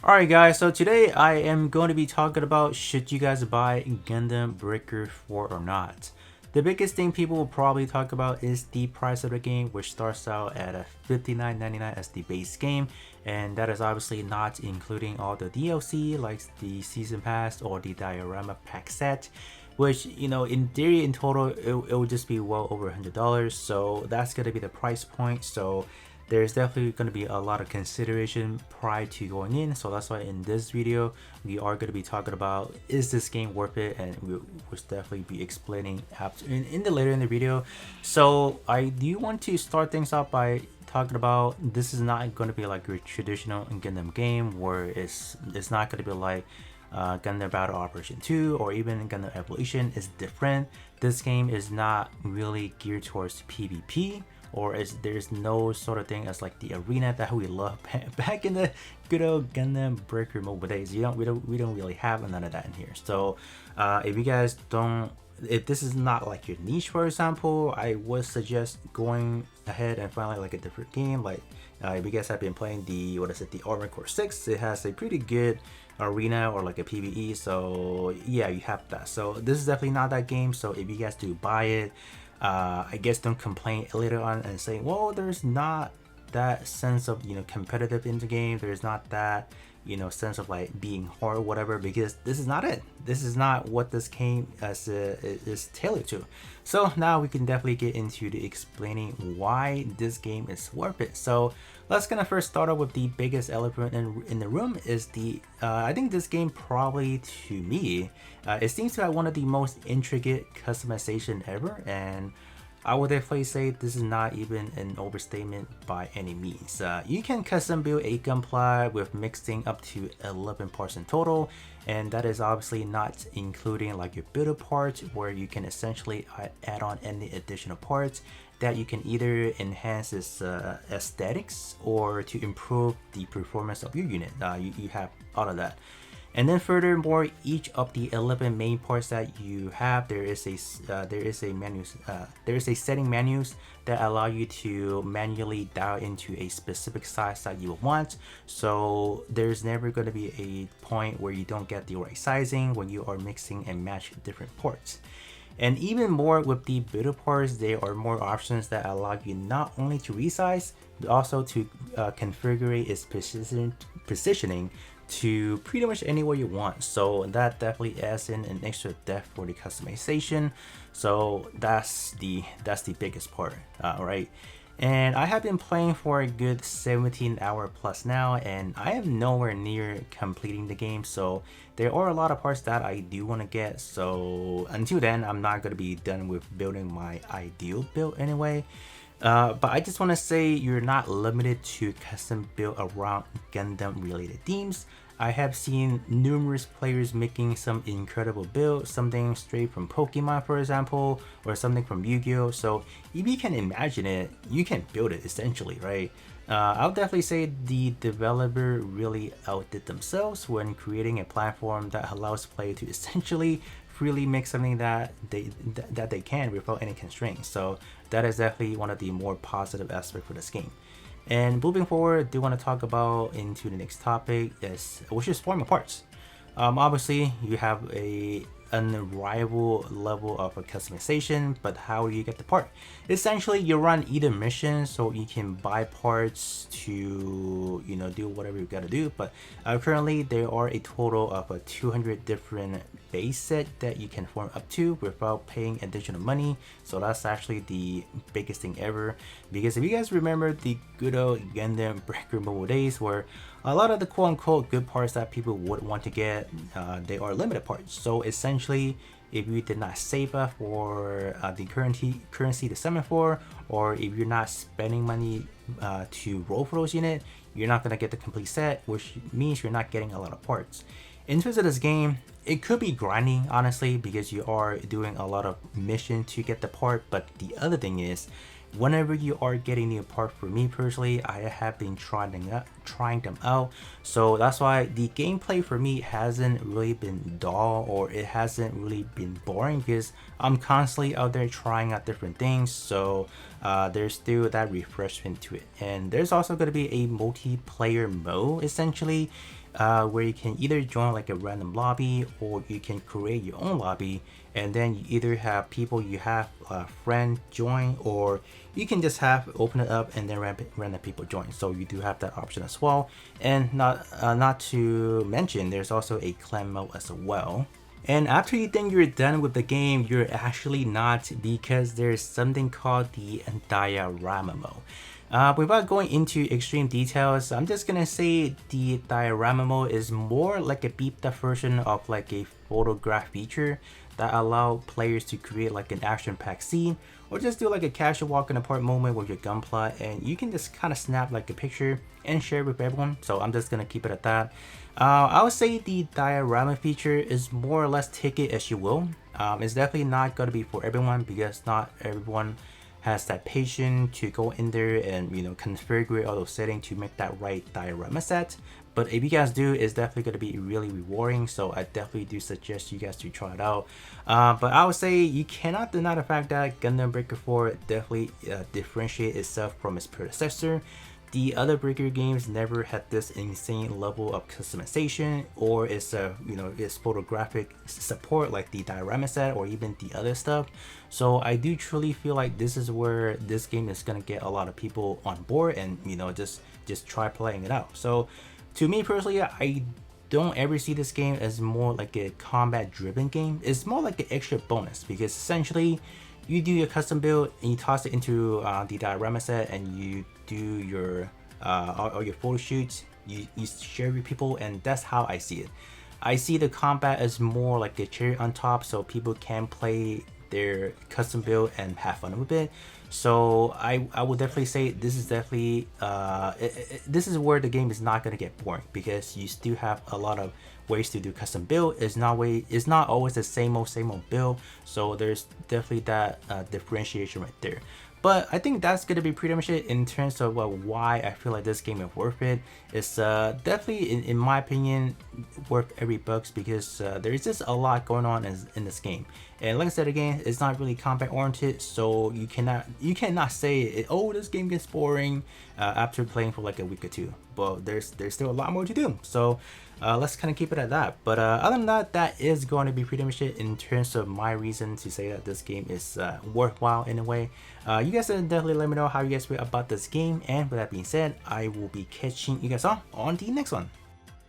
Alright guys, so today I am going to be talking about should you guys buy Gundam Breaker 4 or not. The biggest thing people will probably talk about is the price of the game, which starts out at a $59.99 as the base game, and that is obviously not including all the DLC like the season pass or the Diorama pack set, which, you know, in theory in total it would just be well over $100. So that's going to be the price point. So there's definitely going to be a lot of consideration prior to going in. So that's why in this video we are going to be talking about, is this game worth it, and we'll definitely be explaining after in the later in the video. So I do want to start things off by talking about, this is not going to be like your traditional Gundam game where it's not going to be like Gundam Battle Operation 2 or even Gundam Evolution. Is different. This game is not really geared towards PvP, or there's no sort of thing as like the arena that we love back in the good old Gundam Breaker mobile days. We don't really have none of that in here. So if you guys don't, if this is not like your niche, for example, I would suggest going ahead and finding like a different game. Like if you guys have been playing the, what is it, the Armored Core 6, it has a pretty good arena or like a PvE. So yeah, you have that. So this is definitely not that game. So if you guys do buy it, I guess don't complain later on and say, well, there's not that sense of, you know, competitive in the game. There's not that, you know, sense of like being hard or whatever, because this is not it. This is not what this game is tailored to. So now we can definitely get into the explaining why this game is worth it. So let's gonna first start off with the biggest elephant in the room is the I think this game probably, to me, it seems to have one of the most intricate customization ever, and I would definitely say this is not even an overstatement by any means. You can custom build a gunpla with mixing up to 11 parts in total, and that is obviously not including like your builder parts, where you can essentially add on any additional parts that you can either enhance its aesthetics or to improve the performance of your unit. You have all of that. And then furthermore, each of the 11 main parts that you have, there is a setting menus that allow you to manually dial into a specific size that you want. So there's never going to be a point where you don't get the right sizing when you are mixing and match different parts. And even more with the builder parts, there are more options that allow you not only to resize, but also to configure its positioning to pretty much anywhere you want. So that definitely adds in an extra depth for the customization. So that's the biggest part, right? And I have been playing for a good 17 hour plus now, and I am nowhere near completing the game. So there are a lot of parts that I do want to get. So until then, I'm not going to be done with building my ideal build anyway. But I just want to say you're not limited to custom build around Gundam related themes. I have seen numerous players making some incredible builds, something straight from Pokemon, for example, or something from Yu-Gi-Oh! So if you can imagine it, you can build it essentially, right? I'll definitely say the developer really outdid themselves when creating a platform that allows players to essentially freely make something that they can without any constraints. So that is definitely one of the more positive aspects for this game. And moving forward, I do want to talk about into the next topic, which is forming parts. Obviously, you have a unrivaled level of customization, but how do you get the part? Essentially, you run either mission, so you can buy parts to, you know, do whatever you gotta do. But currently, there are a total of 200 different base set that you can form up to without paying additional money. So that's actually the biggest thing ever. Because if you guys remember the good old Gundam Breaker mobile days, where a lot of the quote-unquote good parts that people would want to get, they are limited parts. So essentially, if you did not save up for the currency to summon for, or if you're not spending money to roll for those units, you're not going to get the complete set, which means you're not getting a lot of parts. In terms of this game, it could be grinding, honestly, because you are doing a lot of mission to get the part. But the other thing is, whenever you are getting the part, for me personally, I have been trying them out. So that's why the gameplay for me hasn't really been dull, or it hasn't really been boring, because I'm constantly out there trying out different things. So there's still that refreshment to it. And there's also going to be a multiplayer mode essentially, where you can either join like a random lobby, or you can create your own lobby, and then you either have people you have a friend join, or you can just have open it up and then random people join. So you do have that option as well. And not to mention, there's also a clan mode as well. And after you think you're done with the game, you're actually not, because there's something called the Diorama mode. Without going into extreme details, I'm just gonna say the Diorama mode is more like a beefed up version of like a photograph feature that allow players to create like an action-packed scene, or just do like a casual walk in the park moment with your gunpla, and you can just kind of snap like a picture and share it with everyone. So I'm just gonna keep it at that. I would say the diorama feature is more or less take it as you will. It's definitely not gonna be for everyone, because not everyone has that patience to go in there and configure all those settings to make that right diorama set. But if you guys do, it's definitely going to be really rewarding, so I definitely do suggest you guys to try it out. But I would say you cannot deny the fact that Gundam Breaker 4 definitely differentiates itself from its predecessor. The other Breaker games never had this insane level of customization, or its its photographic support like the diorama set or even the other stuff. So I do truly feel like this is where this game is gonna get a lot of people on board, and just try playing it out. So to me personally, I don't ever see this game as more like a combat driven game. It's more like an extra bonus, because essentially you do your custom build and you toss it into the diorama set, and you do your all your photo shoots, you share with people, and that's how I see it. I see the combat as more like a cherry on top, so people can play their custom build and have fun with it. So I would definitely say this is definitely this is where the game is not going to get boring, because you still have a lot of ways to do custom build. It's not always the same old build, so there's definitely that differentiation right there. But I think that's going to be pretty much it in terms of why I feel like this game is worth it. It's definitely, in my opinion, worth every bucks, because there's just a lot going on in this game. And like I said again, it's not really combat oriented, so you cannot say oh, this game gets boring after playing for like a week or two. But there's still a lot more to do. So let's kind of keep it at that. But other than that, that is going to be pretty much it in terms of my reason to say that this game is worthwhile in a way. You guys definitely let me know how you guys feel about this game. And with that being said, I will be catching you guys all on the next one.